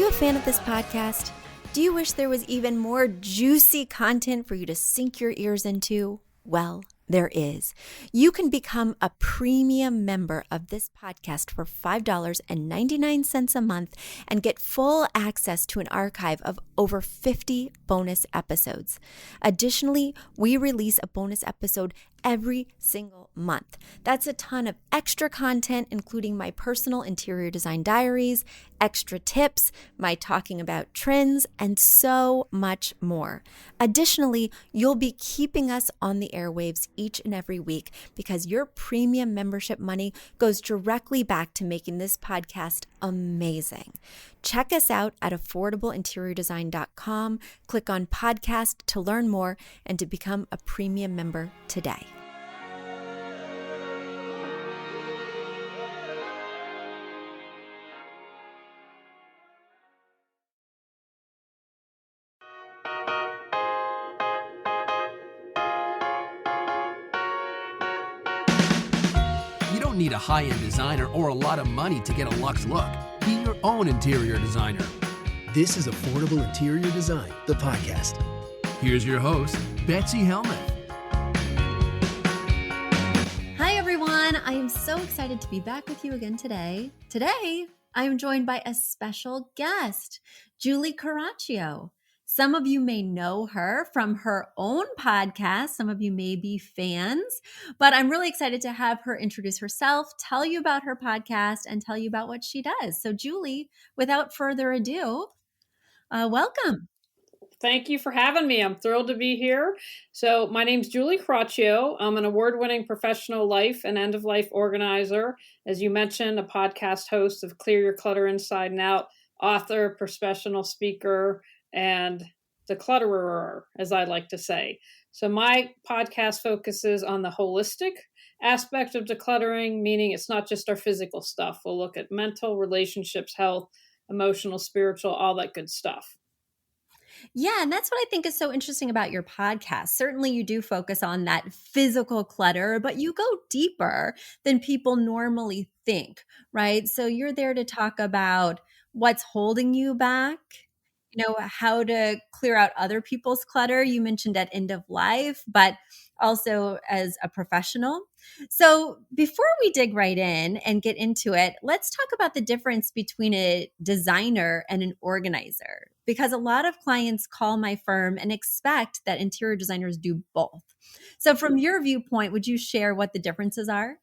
you a fan of this podcast? Do you wish there was even more juicy content for you to sink your ears into? Well, there is. You can become a premium member of this podcast for $5.99 a month and get full access to an archive of over 50 bonus episodes. Additionally, we release a bonus episode every single month. That's a ton of extra content, including my personal interior design diaries, extra tips, my talking about trends, and so much more. Additionally, you'll be keeping us on the airwaves each and every week because your premium membership money goes directly back to making this podcast amazing. Check us out at affordableinteriordesign.com. Click on podcast to learn more and to become a premium member today. You don't need a high-end designer or a lot of money to get a luxe look. Be your own interior designer. This is Affordable Interior Design, the podcast. Here's your host, Betsy Helmuth. Hi, everyone. I am so excited to be back with you again today. Today, I am joined by a special guest, Julie Coraccio. Some of you may know her from her own podcast. Some of you may be fans, but I'm really excited to have her introduce herself, tell you about her podcast, and tell you about what she does. So Julie, without further ado, welcome. Thank you for having me. I'm thrilled to be here. So my name's Julie Coraccio. I'm an award-winning professional life and end-of-life organizer. As you mentioned, a podcast host of Clear Your Clutter Inside and Out, author, professional speaker, and declutterer, as I like to say. So my podcast focuses on the holistic aspect of decluttering, meaning it's not just our physical stuff. We'll look at mental, relationships, health, emotional, spiritual, all that good stuff. Yeah, and that's what I think is so interesting about your podcast. Certainly you do focus on that physical clutter, but you go deeper than people normally think, right? So you're there to talk about what's holding you back, how to clear out other people's clutter. You mentioned at end of life, but also as a professional. So before we dig right in and get into it, let's talk about the difference between a designer and an organizer, because a lot of clients call my firm and expect that interior designers do both. So from your viewpoint, would you share what the differences are?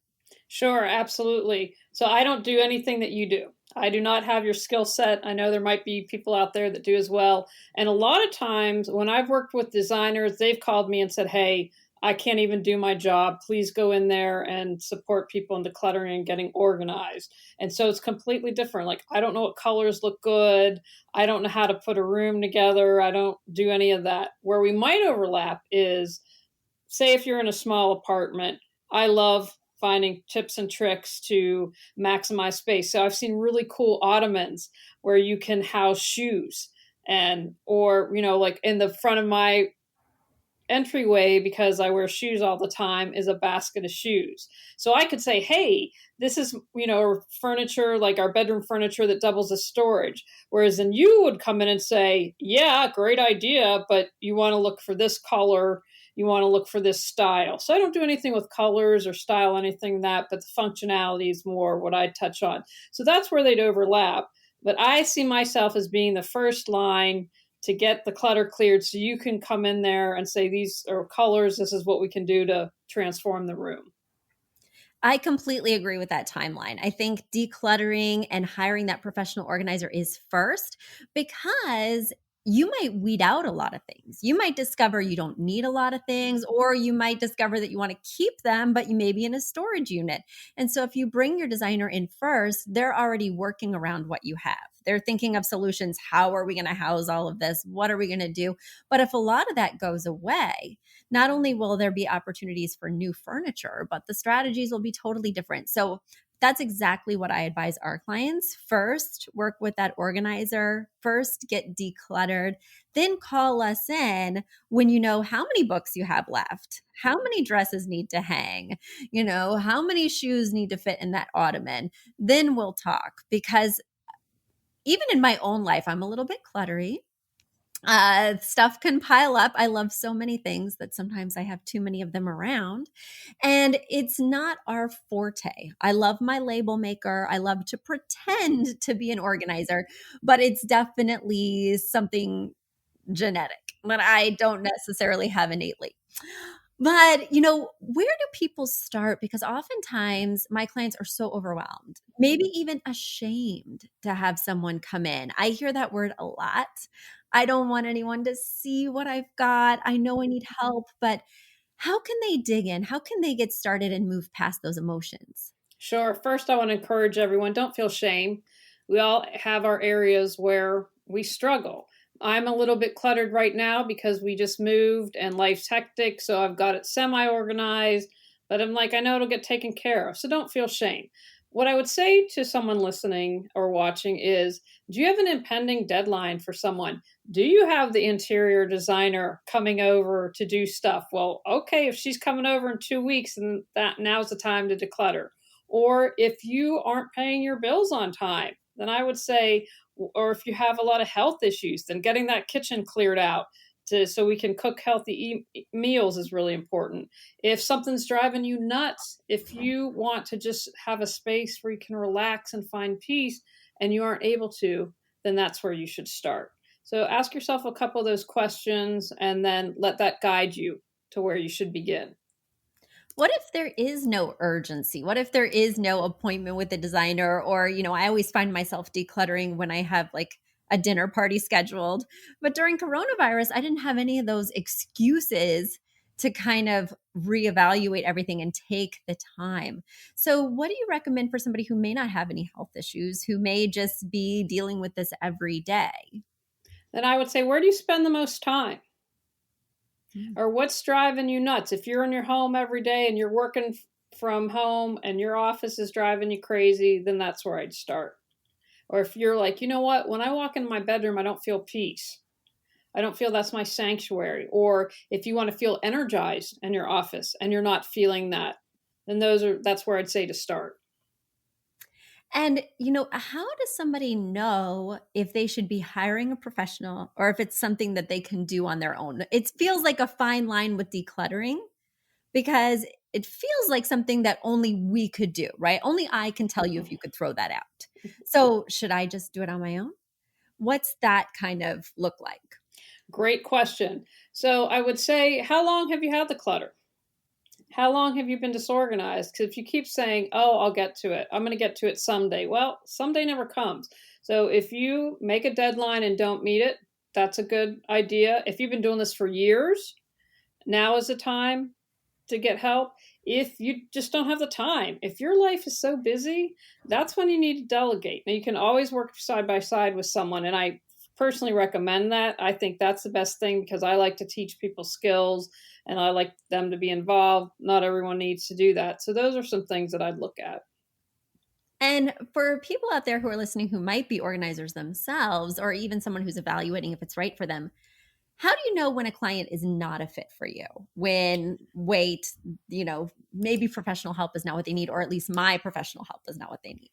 Sure, absolutely. So I don't do anything that you do. I do not have your skill set. I know there might be people out there that do as well. And a lot of times when I've worked with designers, they've called me and said, hey, I can't even do my job. Please go in there and support people in decluttering and getting organized. And so it's completely different. Like, I don't know what colors look good. I don't know how to put a room together. I don't do any of that. Where we might overlap is, say if you're in a small apartment, I love finding tips and tricks to maximize space. So I've seen really cool ottomans where you can house shoes or like in the front of my entryway, because I wear shoes all the time, is a basket of shoes. So I could say, hey, this is, furniture, like our bedroom furniture that doubles as storage. Whereas then you would come in and say, yeah, great idea, but you want to look for this color. You want to look for this style. So I don't do anything with colors or style, anything that, but the functionality is more what I touch on. So that's where they'd overlap. But I see myself as being the first line to get the clutter cleared, so you can come in there and say, these are colors, this is what we can do to transform the room. I completely agree with that timeline. I think decluttering and hiring that professional organizer is first, because you might weed out a lot of things. You might discover you don't need a lot of things, or you might discover that you want to keep them, but you may be in a storage unit. And so if you bring your designer in first, they're already working around what you have. They're thinking of solutions. How are we going to house all of this? What are we going to do? But if a lot of that goes away, not only will there be opportunities for new furniture, but the strategies will be totally different. So that's exactly what I advise our clients. First, work with that organizer. First, get decluttered. Then call us in when you know how many books you have left, how many dresses need to hang, how many shoes need to fit in that ottoman. Then we'll talk, because even in my own life, I'm a little bit cluttery. Stuff can pile up. I love so many things that sometimes I have too many of them around. And it's not our forte. I love my label maker. I love to pretend to be an organizer, but it's definitely something genetic that I don't necessarily have innately. But, where do people start? Because oftentimes my clients are so overwhelmed, maybe even ashamed to have someone come in. I hear that word a lot. I don't want anyone to see what I've got. I know I need help, but how can they dig in? How can they get started and move past those emotions? Sure. First, I want to encourage everyone, don't feel shame. We all have our areas where we struggle. I'm a little bit cluttered right now because we just moved and life's hectic. So I've got it semi organized, but I'm like, I know it'll get taken care of. So don't feel shame. What I would say to someone listening or watching is, do you have an impending deadline for someone? Do you have the interior designer coming over to do stuff? Well, okay, if she's coming over in 2 weeks, then that now's the time to declutter. Or if you aren't paying your bills on time, then I would say, or if you have a lot of health issues, then getting that kitchen cleared out so we can cook healthy meals is really important. If something's driving you nuts, if you want to just have a space where you can relax and find peace and you aren't able to, then that's where you should start. So ask yourself a couple of those questions and then let that guide you to where you should begin. What if there is no urgency? What if there is no appointment with a designer? Or, I always find myself decluttering when I have like a dinner party scheduled. But during coronavirus, I didn't have any of those excuses to kind of reevaluate everything and take the time. So, what do you recommend for somebody who may not have any health issues, who may just be dealing with this every day? Then I would say, where do you spend the most time? Mm. Or what's driving you nuts? If you're in your home every day and you're working from home and your office is driving you crazy, then that's where I'd start. Or if you're like, you know what, when I walk in my bedroom, I don't feel peace. I don't feel that's my sanctuary. Or if you want to feel energized in your office and you're not feeling that, then that's where I'd say to start. And, how does somebody know if they should be hiring a professional or if it's something that they can do on their own? It feels like a fine line with decluttering because it feels like something that only we could do, right? Only I can tell you if you could throw that out. So, should I just do it on my own? What's that kind of look like? Great question. So I would say, how long have you had the clutter? How long have you been disorganized? Because if you keep saying, oh, I'll get to it, I'm going to get to it someday. Well, someday never comes. So if you make a deadline and don't meet it, that's a good idea. If you've been doing this for years, now is the time to get help. If you just don't have the time, if your life is so busy, that's when you need to delegate. Now, you can always work side by side with someone. And I personally recommend that. I think that's the best thing because I like to teach people skills and I like them to be involved. Not everyone needs to do that. So those are some things that I'd look at. And for people out there who are listening who might be organizers themselves, or even someone who's evaluating if it's right for them, how do you know when a client is not a fit for you? When, wait, maybe professional help is not what they need, or at least my professional help is not what they need?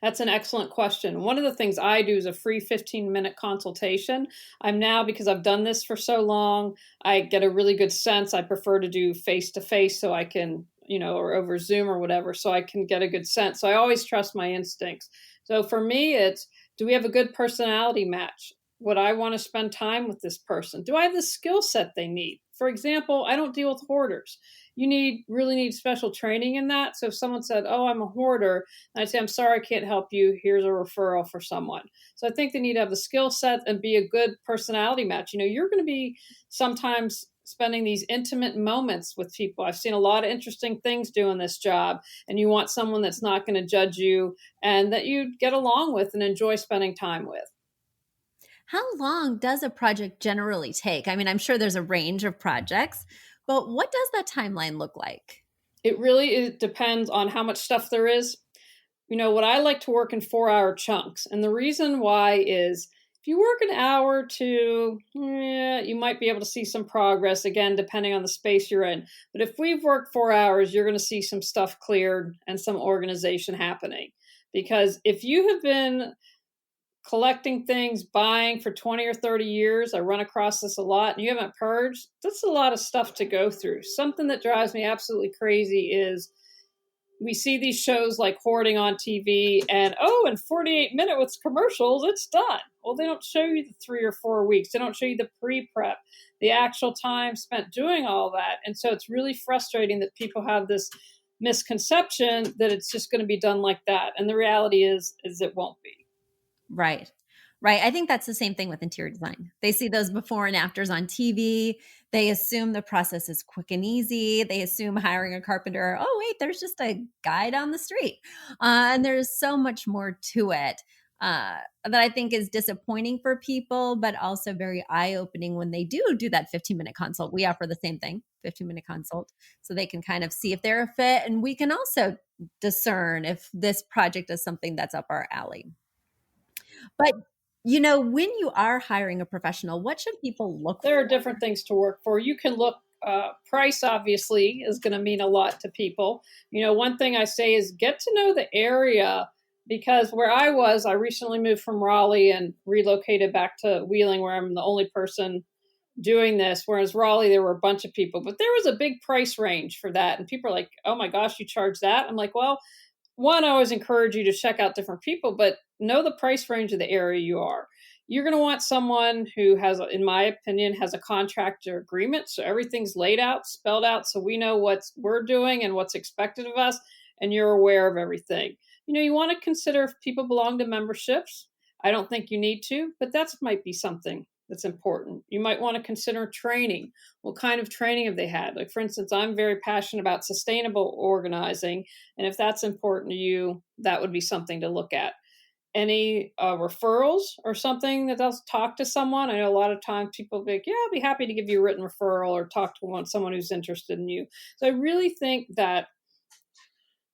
That's an excellent question. One of the things I do is a free 15-minute consultation. I'm now, because I've done this for so long, I get a really good sense. I prefer to do face-to-face so I can, or over Zoom or whatever, so I can get a good sense. So I always trust my instincts. So for me, it's, do we have a good personality match? Would I want to spend time with this person? Do I have the skill set they need? For example, I don't deal with hoarders. You really need special training in that. So if someone said, oh, I'm a hoarder, and I'd say, I'm sorry, I can't help you. Here's a referral for someone. So I think they need to have the skill set and be a good personality match. You're going to be sometimes spending these intimate moments with people. I've seen a lot of interesting things doing this job, and you want someone that's not going to judge you and that you get along with and enjoy spending time with. How long does a project generally take? I mean, I'm sure there's a range of projects, but what does that timeline look like? It depends on how much stuff there is. What I like to work in 4-hour chunks. And the reason why is if you work an hour or two, you might be able to see some progress, again, depending on the space you're in. But if we've worked 4 hours, you're going to see some stuff cleared and some organization happening. Because if you have been collecting things, buying for 20 or 30 years. I run across this a lot, and you haven't purged. That's a lot of stuff to go through. Something that drives me absolutely crazy is we see these shows like hoarding on TV, and in 48 minutes with commercials, it's done. Well, they don't show you the 3 or 4 weeks. They don't show you the pre-prep, the actual time spent doing all that. And so it's really frustrating that people have this misconception that it's just going to be done like that. And the reality is it won't be. Right. Right. I think that's the same thing with interior design. They see those before and afters on TV. They assume the process is quick and easy. They assume hiring a carpenter, oh, wait, there's just a guy down the street. And there's so much more to it that I think is disappointing for people, but also very eye-opening when they do that 15-minute consult. We offer the same thing, 15-minute consult, so they can kind of see if they're a fit. And we can also discern if this project is something that's up our alley. But when you are hiring a professional, what should people look for? There are different things to work for. You can look, price obviously is going to mean a lot to people. One thing I say is get to know the area, because where I recently moved from Raleigh and relocated back to Wheeling, where I'm the only person doing this. Whereas Raleigh, there were a bunch of people, but there was a big price range for that. And people are like, oh my gosh, you charge that? I'm like, well, one, I always encourage you to check out different people, but know the price range of the area you are. You're going to want someone who has, in my opinion, has a contractor agreement. So everything's laid out, spelled out, so we know what we're doing and what's expected of us, and you're aware of everything. You want to consider if people belong to memberships. I don't think you need to, but that might be something that's important. You might want to consider training. What kind of training have they had? Like, for instance, I'm very passionate about sustainable organizing. And if that's important to you, that would be something to look at. Any referrals or something that does talk to someone? I know a lot of times people be like, yeah, I'll be happy to give you a written referral or talk to someone who's interested in you. So I really think that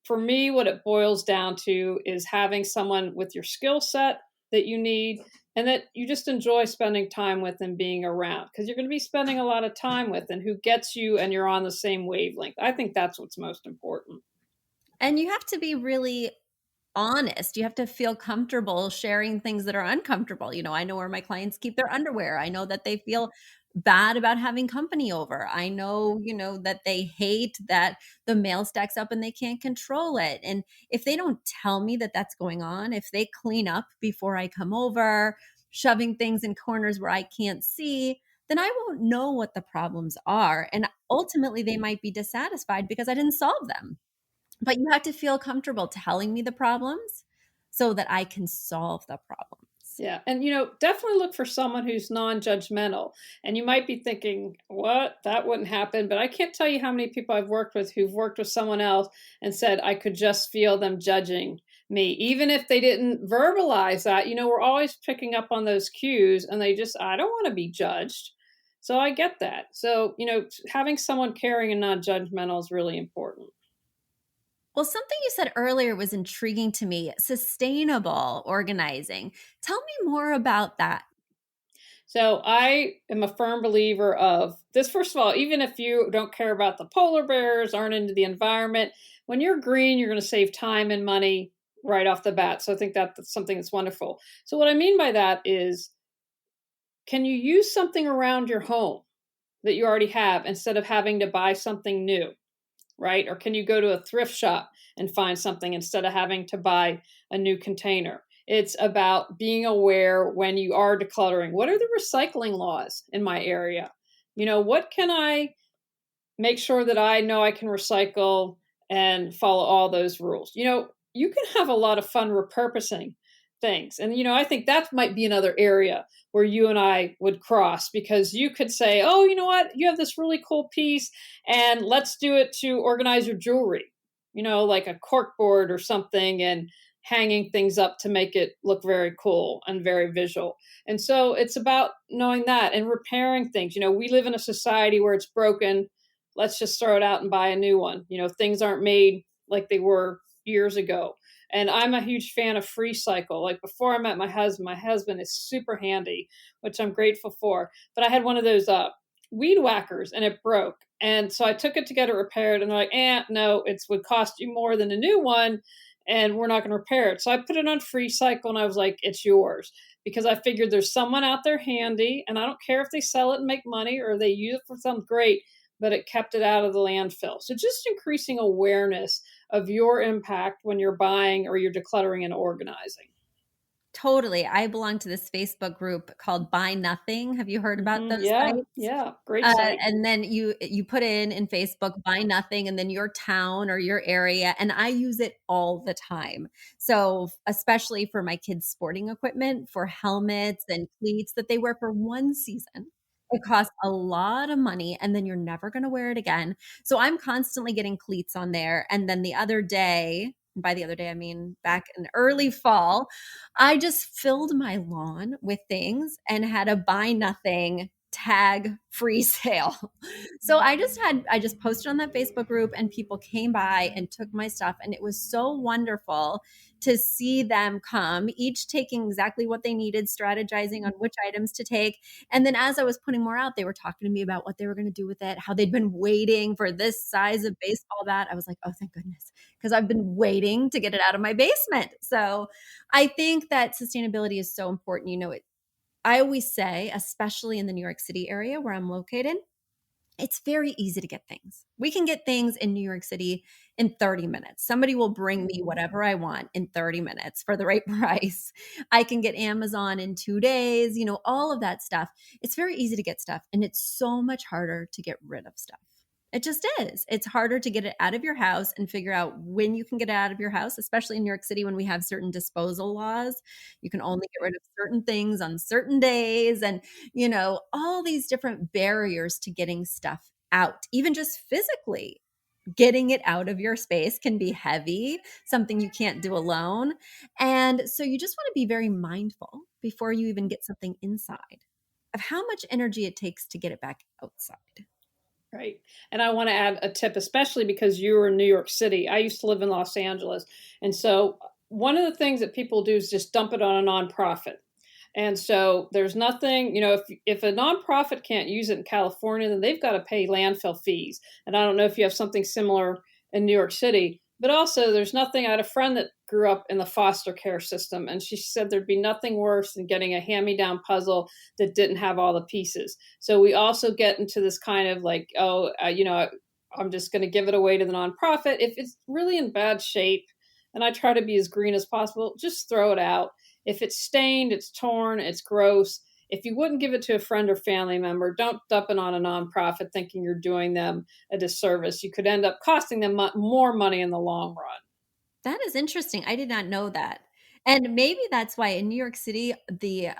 for me, what it boils down to is having someone with your skill set that you need and that you just enjoy spending time with and being around, because you're going to be spending a lot of time with, and who gets you and you're on the same wavelength. I think that's what's most important. And you have to be really honest. You have to feel comfortable sharing things that are uncomfortable. I know where my clients keep their underwear. I know that they feel bad about having company over. I know, that they hate that the mail stacks up and they can't control it. And if they don't tell me that that's going on, if they clean up before I come over, shoving things in corners where I can't see, then I won't know what the problems are. And ultimately, they might be dissatisfied because I didn't solve them. But you have to feel comfortable telling me the problems so that I can solve the problems. Yeah. And, definitely look for someone who's non-judgmental. And you might be thinking, what? That wouldn't happen. But I can't tell you how many people I've worked with who've worked with someone else and said, I could just feel them judging me. Even if they didn't verbalize that, we're always picking up on those cues, and I don't want to be judged. So I get that. So, having someone caring and non-judgmental is really important. Well, something you said earlier was intriguing to me, sustainable organizing. Tell me more about that. So I am a firm believer of this. First of all, even if you don't care about the polar bears, aren't into the environment, when you're green, you're going to save time and money right off the bat. So I think that's something that's wonderful. So what I mean by that is, can you use something around your home that you already have instead of having to buy something new? Right? Or can you go to a thrift shop and find something instead of having to buy a new container? It's about being aware when you are decluttering. What are the recycling laws in my area? What can I make sure that I know I can recycle and follow all those rules? You can have a lot of fun repurposing things. And, I think that might be another area where you and I would cross, because you could say, oh, you know what? You have this really cool piece, and let's do it to organize your jewelry, like a cork board or something, and hanging things up to make it look very cool and very visual. And so it's about knowing that and repairing things. We live in a society where it's broken. Let's just throw it out and buy a new one. Things aren't made like they were years ago. And I'm a huge fan of free cycle. Like, before I met my husband is super handy, which I'm grateful for. But I had one of those weed whackers, and it broke. And so I took it to get it repaired, and they're like, no, it would cost you more than a new one. and we're not going to repair it. So I put it on free cycle and I was like, it's yours, because I figured there's someone out there handy, and I don't care if they sell it and make money or they use it for something great, but it kept it out of the landfill. So just increasing awareness of your impact when you're buying or you're decluttering and organizing. Totally. I belong to this Facebook group called Buy Nothing. Have you heard about those Yeah, sites? yeah, great site. And then you put in Facebook Buy Nothing and then your town or your area, and I use it all the time. So especially for my kids' sporting equipment, for helmets and cleats that they wear for one season. It costs a lot of money and then you're never going to wear it again. So I'm constantly getting cleats on there. And then the other day, and by the other day, I mean back in early fall, I just filled my lawn with things and had a buy nothing tag free sale. So I just posted on that Facebook group and people came by and took my stuff, and it was so wonderful to see them come, each taking exactly what they needed, strategizing on which items to take. And then as I was putting more out, they were talking to me about what they were going to do with it, how they'd been waiting for this size of baseball bat. I was like, oh, thank goodness, because I've been waiting to get it out of my basement. So I think that sustainability is so important. I always say, especially in the New York City area where I'm located, it's very easy to get things. We can get things in New York City in 30 minutes. Somebody will bring me whatever I want in 30 minutes for the right price. I can get Amazon in 2 days, all of that stuff. It's very easy to get stuff, and it's so much harder to get rid of stuff. It just is. It's harder to get it out of your house and figure out when you can get it out of your house, especially in New York City when we have certain disposal laws. You can only get rid of certain things on certain days, and all these different barriers to getting stuff out, even just physically. Getting it out of your space can be heavy, something you can't do alone. And so you just want to be very mindful before you even get something inside of how much energy it takes to get it back outside. Right. And I want to add a tip, especially because you were in New York City. I used to live in Los Angeles. And so one of the things that people do is just dump it on a nonprofit. And so there's nothing, if a nonprofit can't use it in California, then they've got to pay landfill fees. And I don't know if you have something similar in New York City, but also there's nothing. I had a friend that grew up in the foster care system, and she said there'd be nothing worse than getting a hand-me-down puzzle that didn't have all the pieces. So we also get into this kind of like, I'm just going to give it away to the nonprofit. If it's really in bad shape, and I try to be as green as possible, just throw it out. If it's stained, it's torn, it's gross. If you wouldn't give it to a friend or family member, don't dump it on a nonprofit thinking you're doing them a disservice. You could end up costing them more money in the long run. That is interesting. I did not know that. And maybe that's why in New York City, the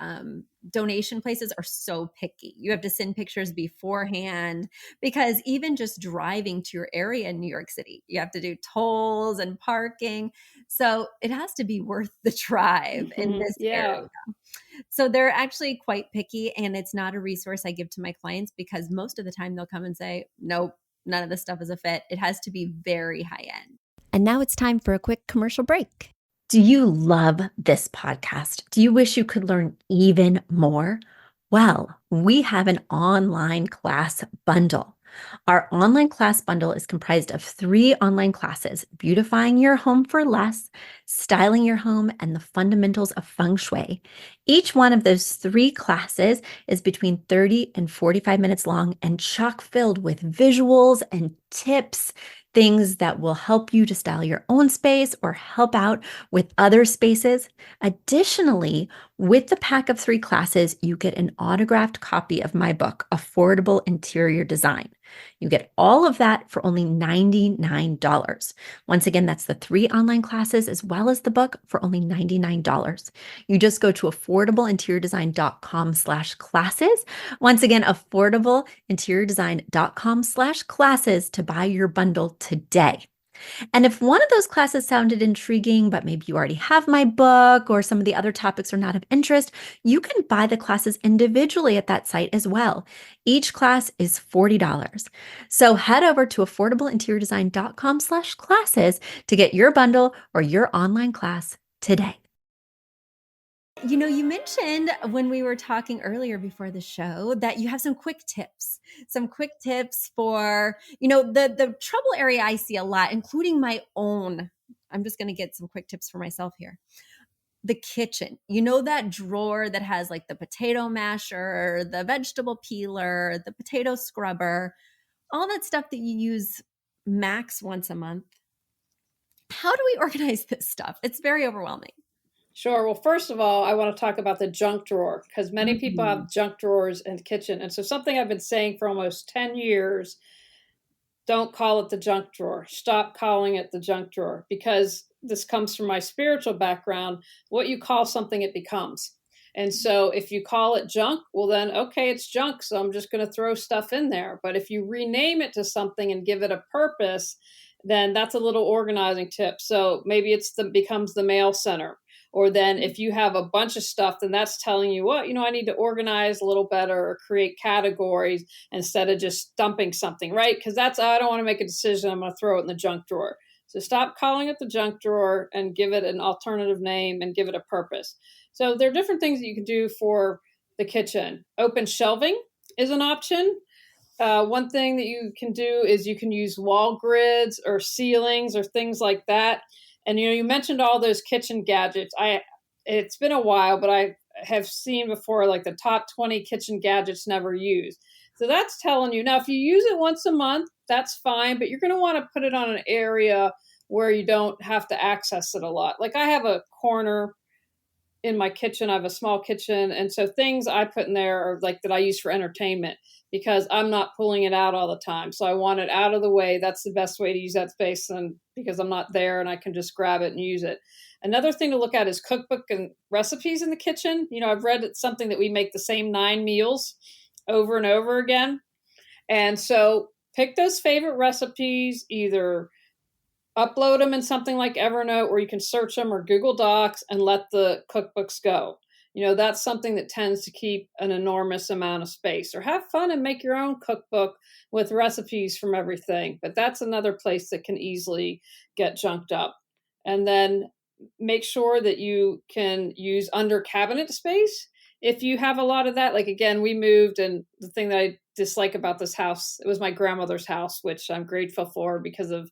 donation places are so picky. You have to send pictures beforehand, because even just driving to your area in New York City, you have to do tolls and parking. So it has to be worth the drive in this Yeah. area. So they're actually quite picky, and it's not a resource I give to my clients, because most of the time they'll come and say, nope, none of this stuff is a fit. It has to be very high end. And now it's time for a quick commercial break. Do you love this podcast? Do you wish you could learn even more? Well, we have an online class bundle. Our online class bundle is comprised of 3 online classes: beautifying your home for less, styling your home, and the fundamentals of feng shui. Each one of those 3 classes is between 30 and 45 minutes long and chock filled with visuals and tips, things that will help you to style your own space or help out with other spaces. Additionally, with the pack of 3 classes, you get an autographed copy of my book, Affordable Interior Design. You get all of that for only $99. Once again, that's the 3 online classes as well as the book for only $99. You just go to affordableinteriordesign.com/classes. Once again, affordableinteriordesign.com/classes to buy your bundle today. And if one of those classes sounded intriguing, but maybe you already have my book or some of the other topics are not of interest, you can buy the classes individually at that site as well. Each class is $40. So head over to affordableinteriordesign.com/classes to get your bundle or your online class today. You mentioned when we were talking earlier before the show that you have some quick tips for, the trouble area I see a lot, including my own I'm just going to get some quick tips for myself here. The kitchen, you know, that drawer that has like the potato masher, the vegetable peeler, the potato scrubber, all that stuff that you use max once a month. How do we organize this stuff? It's very overwhelming. Sure. Well, first of all, I want to talk about the junk drawer because many people have junk drawers in the kitchen. And so something I've been saying for almost 10 years, don't call it the junk drawer. Stop calling it the junk drawer, because this comes from my spiritual background. What you call something, it becomes. And so if you call it junk, well then, okay, it's junk. So I'm just going to throw stuff in there. But if you rename it to something and give it a purpose, then that's a little organizing tip. So maybe becomes the mail center. Or then if you have a bunch of stuff, then that's telling you what, I need to organize a little better or create categories instead of just dumping something, right? Because I don't want to make a decision. I'm going to throw it in the junk drawer. So stop calling it the junk drawer and give it an alternative name and give it a purpose. So there are different things that you can do for the kitchen. Open shelving is an option. One thing that you can do is you can use wall grids or ceilings or things like that. And, you mentioned all those kitchen gadgets. It's been a while, but I have seen before, like the top 20 kitchen gadgets never used. So that's telling you. Now, if you use it once a month, that's fine, but you're going to want to put it on an area where you don't have to access it a lot. Like I have a corner in my kitchen. I have a small kitchen. And so things I put in there are like that I use for entertainment because I'm not pulling it out all the time. So I want it out of the way. That's the best way to use that space, and because I'm not there and I can just grab it and use it. Another thing to look at is cookbook and recipes in the kitchen. I've read it's something that we make the same 9 meals over and over again. And so pick those favorite recipes, either upload them in something like Evernote, or you can search them, or Google Docs, and let the cookbooks go. That's something that tends to keep an enormous amount of space. Or have fun and make your own cookbook with recipes from everything. But that's another place that can easily get junked up. And then make sure that you can use under cabinet space. If you have a lot of that, like again, we moved, and the thing that I dislike about this house, it was my grandmother's house, which I'm grateful for because of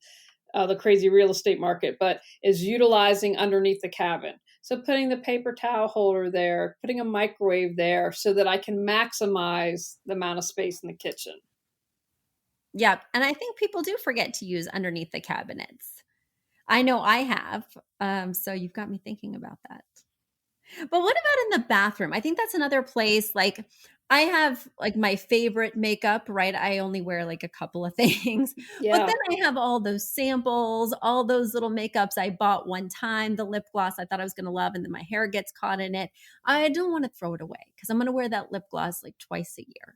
the crazy real estate market, but is utilizing underneath the cabin. So putting the paper towel holder there, putting a microwave there so that I can maximize the amount of space in the kitchen. Yeah. And I think people do forget to use underneath the cabinets. I know I have. So you've got me thinking about that. But what about in the bathroom? I think that's another place. Like I have like my favorite makeup, right? I only wear like a couple of things, Yeah. but then I have all those samples, all those little makeups I bought one time, the lip gloss I thought I was going to love, and then my hair gets caught in it. I don't want to throw it away because I'm going to wear that lip gloss like twice a year.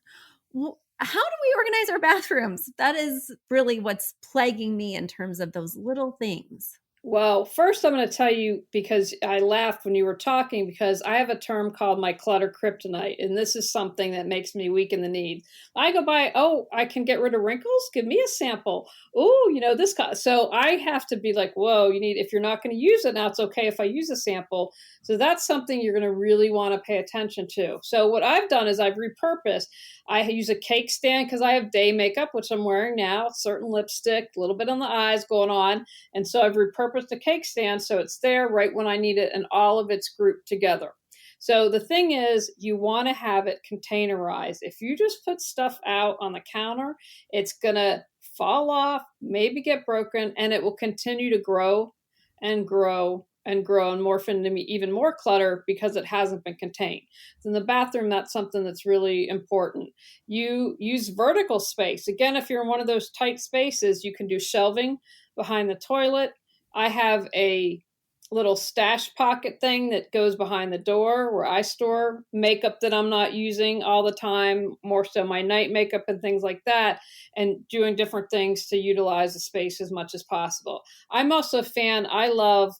Well, how do we organize our bathrooms? That is really what's plaguing me in terms of those little things. Well, first I'm going to tell you, because I laughed when you were talking, because I have a term called my clutter kryptonite, and this is something that makes me weak in the knees. I go by, I can get rid of wrinkles? Give me a sample. Oh, this. So I have to be like, whoa, if you're not going to use it, now it's okay if I use a sample. So that's something you're going to really want to pay attention to. So what I've done is I've repurposed. I use a cake stand because I have day makeup, which I'm wearing now, certain lipstick, a little bit on the eyes going on. And so I've repurposed a cake stand so it's there right when I need it, and all of it's grouped together. So the thing is, you want to have it containerized. If you just put stuff out on the counter, it's going to fall off, maybe get broken, and it will continue to grow and grow and grow and morph into even more clutter because it hasn't been contained. So in the bathroom, that's something that's really important. You use vertical space. Again, if you're in one of those tight spaces, you can do shelving behind the toilet. I have a little stash pocket thing that goes behind the door where I store makeup that I'm not using all the time, more so my night makeup and things like that, and doing different things to utilize the space as much as possible. I'm also a fan. I love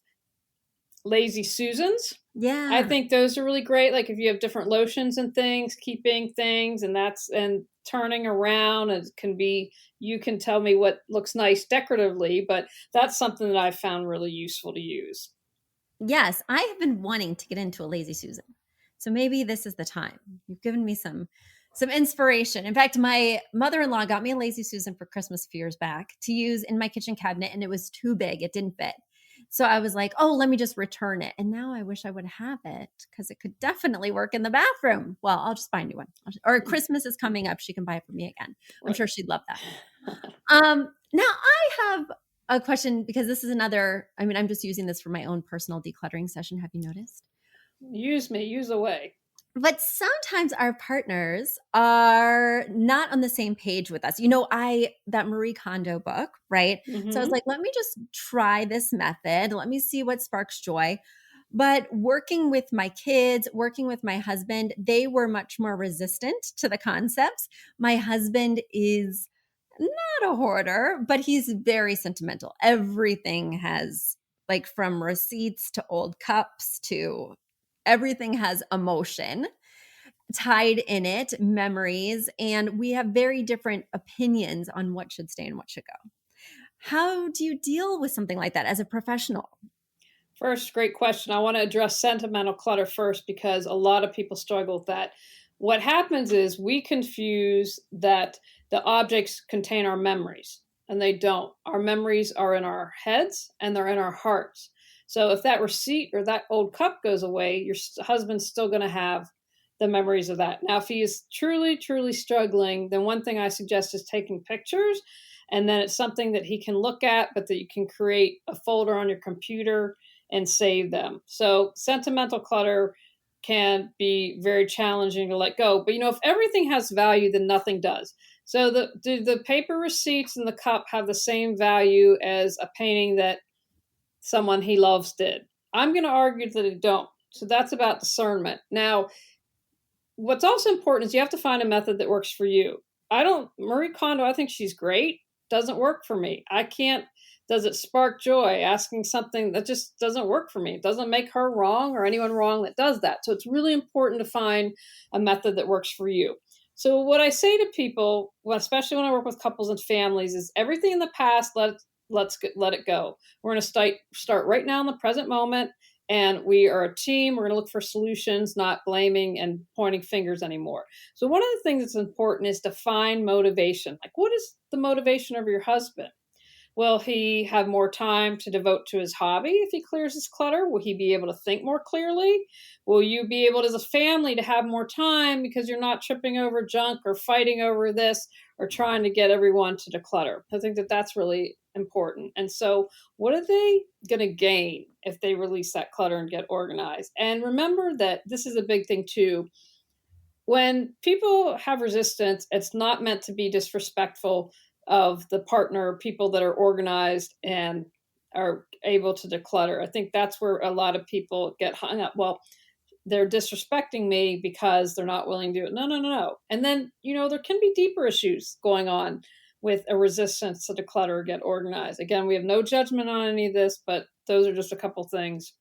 Lazy Susans. Yeah. I think those are really great. Like if you have different lotions and things, keeping things, and turning around, you can tell me what looks nice decoratively, but that's something that I've found really useful to use. Yes, I have been wanting to get into a Lazy Susan. So maybe this is the time. You've given me some inspiration. In fact, my mother-in-law got me a Lazy Susan for Christmas a few years back to use in my kitchen cabinet, and it was too big. It didn't fit. So I was like, oh, let me just return it. And now I wish I would have it because it could definitely work in the bathroom. Well, I'll just find a new one. Or Christmas is coming up. She can buy it for me again. I'm sure she'd love that. Now I have a question because this is another, I mean, I'm just using this for my own personal decluttering session. Have you noticed? Use away. But sometimes our partners are not on the same page with us. You know, that Marie Kondo book, right? So I was like, let me just try this method. Let me see what sparks joy. But working with my kids, working with my husband, they were much more resistant to the concepts. My husband is not a hoarder, but he's very sentimental. Everything has, like, from receipts to old cups to everything has emotion tied in it, memories, and we have very different opinions on what should stay and what should go. How do you deal with something like that as a professional? First, great question. I want to address sentimental clutter first because a lot of people struggle with that. What happens is we confuse that the objects contain our memories, and they don't. Our memories are in our heads and they're in our hearts. So if that receipt or that old cup goes away, your husband's still going to have the memories of that. Now, if he is truly, truly struggling, then one thing I suggest is taking pictures, and then it's something that he can look at, but that you can create a folder on your computer and save them. So sentimental clutter can be very challenging to let go. But if everything has value, then nothing does. So do the paper receipts and the cup have the same value as a painting that someone he loves did? I'm going to argue that they don't. So that's about discernment. Now, what's also important is you have to find a method that works for you. Marie Kondo, I think she's great. Doesn't work for me. I can't. Does it spark joy? Asking something that just doesn't work for me. It doesn't make her wrong or anyone wrong that does that. So it's really important to find a method that works for you. So what I say to people, especially when I work with couples and families, is everything in the past, let it go. We're going to start right now in the present moment, and we are a team. We're going to look for solutions, not blaming and pointing fingers anymore. So one of the things that's important is to find motivation. Like, what is the motivation of your husband? Will he have more time to devote to his hobby if he clears his clutter? Will he be able to think more clearly? Will you be able as a family to have more time because you're not tripping over junk or fighting over this or trying to get everyone to declutter? I think that that's really important. And so what are they going to gain if they release that clutter and get organized? And remember that this is a big thing too. When people have resistance, it's not meant to be disrespectful of the partner, people that are organized and are able to declutter. I think that's where a lot of people get hung up. Well, they're disrespecting me because they're not willing to do it. No. And then, there can be deeper issues going on with a resistance to declutter or get organized. Again, we have no judgment on any of this, but those are just a couple things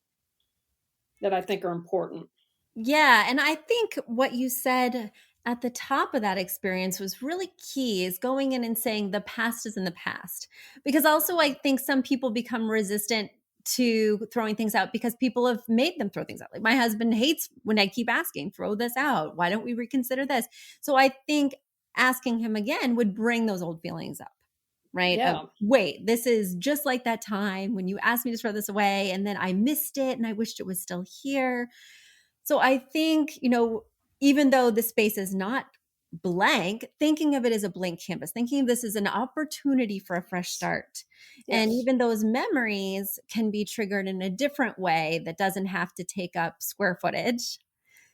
that I think are important. Yeah. And I think what you said at the top of that experience was really key, is going in and saying the past is in the past. Because also I think some people become resistant to throwing things out because people have made them throw things out. Like my husband hates when I keep asking, throw this out. Why don't we reconsider this? So I think asking him again would bring those old feelings up. Right? Yeah. Wait, this is just like that time when you asked me to throw this away and then I missed it and I wished it was still here. So I think, even though the space is not blank, thinking of it as a blank canvas, thinking of this as an opportunity for a fresh start. Yes. And even those memories can be triggered in a different way that doesn't have to take up square footage.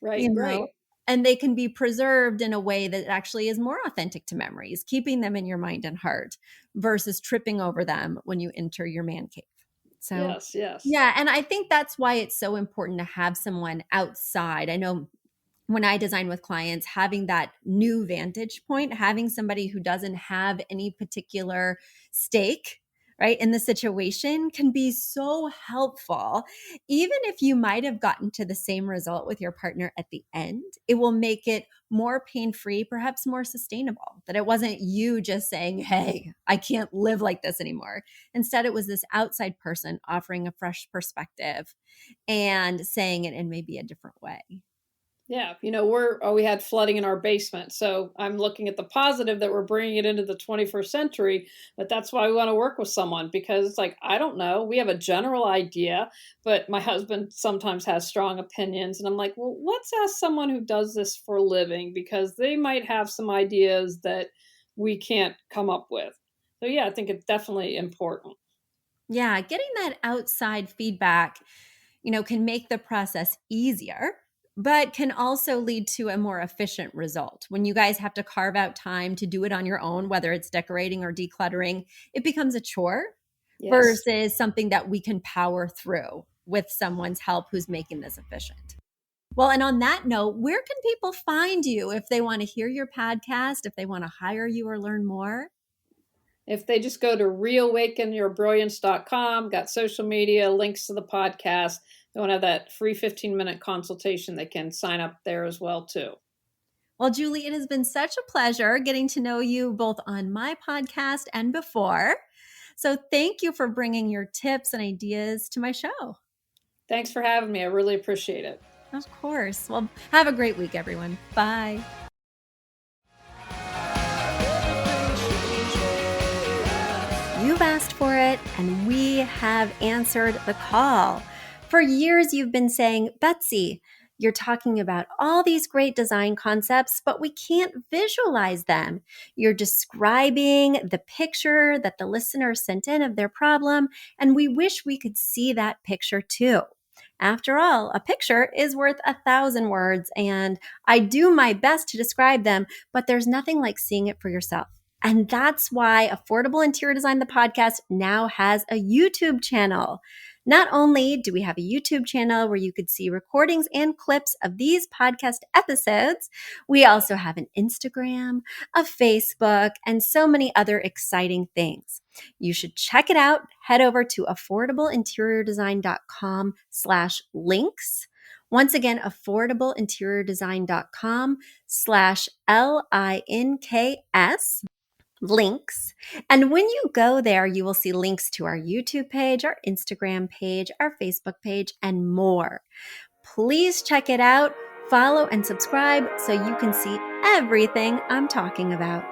Right. Right. And they can be preserved in a way that actually is more authentic to memories, keeping them in your mind and heart versus tripping over them when you enter your man cave. So, yes. Yeah. And I think that's why it's so important to have someone outside. I know when I design with clients, having that new vantage point, having somebody who doesn't have any particular stake, right, in the situation can be so helpful. Even if you might have gotten to the same result with your partner at the end, it will make it more pain-free, perhaps more sustainable, that it wasn't you just saying, hey, I can't live like this anymore. Instead, it was this outside person offering a fresh perspective and saying it in maybe a different way. Yeah, we had flooding in our basement. So I'm looking at the positive that we're bringing it into the 21st century, but that's why we want to work with someone because it's like, I don't know. We have a general idea, but my husband sometimes has strong opinions. And I'm like, well, let's ask someone who does this for a living because they might have some ideas that we can't come up with. So yeah, I think it's definitely important. Yeah, getting that outside feedback, can make the process easier, but can also lead to a more efficient result. When you guys have to carve out time to do it on your own, whether it's decorating or decluttering, it becomes a chore Yes. versus something that we can power through with someone's help who's making this efficient. Well, and on that note, where can people find you if they want to hear your podcast, if they want to hire you or learn more? If they just go to reawakenyourbrilliance.com, got social media, links to the podcast, they want to have that free 15-minute consultation, they can sign up there as well too. Well, Julie, it has been such a pleasure getting to know you both on my podcast and before. So thank you for bringing your tips and ideas to my show. Thanks for having me. I really appreciate it. Of course. Well, have a great week, everyone. Bye. You've asked for it, and we have answered the call. For years, you've been saying, Betsy, you're talking about all these great design concepts, but we can't visualize them. You're describing the picture that the listener sent in of their problem, and we wish we could see that picture too. After all, a picture is worth 1,000 words, and I do my best to describe them, but there's nothing like seeing it for yourself. And that's why Affordable Interior Design, the podcast, now has a YouTube channel. Not only do we have a YouTube channel where you could see recordings and clips of these podcast episodes, we also have an Instagram, a Facebook, and so many other exciting things. You should check it out. Head over to affordableinteriordesign.com/links. Once again, affordableinteriordesign.com/LINKS. Links. And when you go there, you will see links to our YouTube page, our Instagram page, our Facebook page, and more. Please check it out, follow, and subscribe so you can see everything I'm talking about.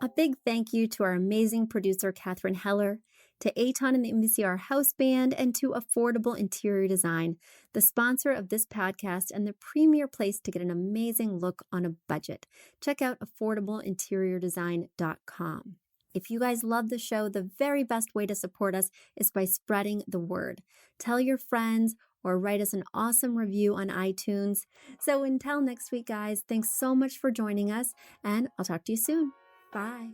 A big thank you to our amazing producer, Catherine Heller, to Aton and the MCR House Band, and to Affordable Interior Design, the sponsor of this podcast and the premier place to get an amazing look on a budget. Check out affordableinteriordesign.com. If you guys love the show, the very best way to support us is by spreading the word. Tell your friends or write us an awesome review on iTunes. So until next week, guys, thanks so much for joining us, and I'll talk to you soon. Bye.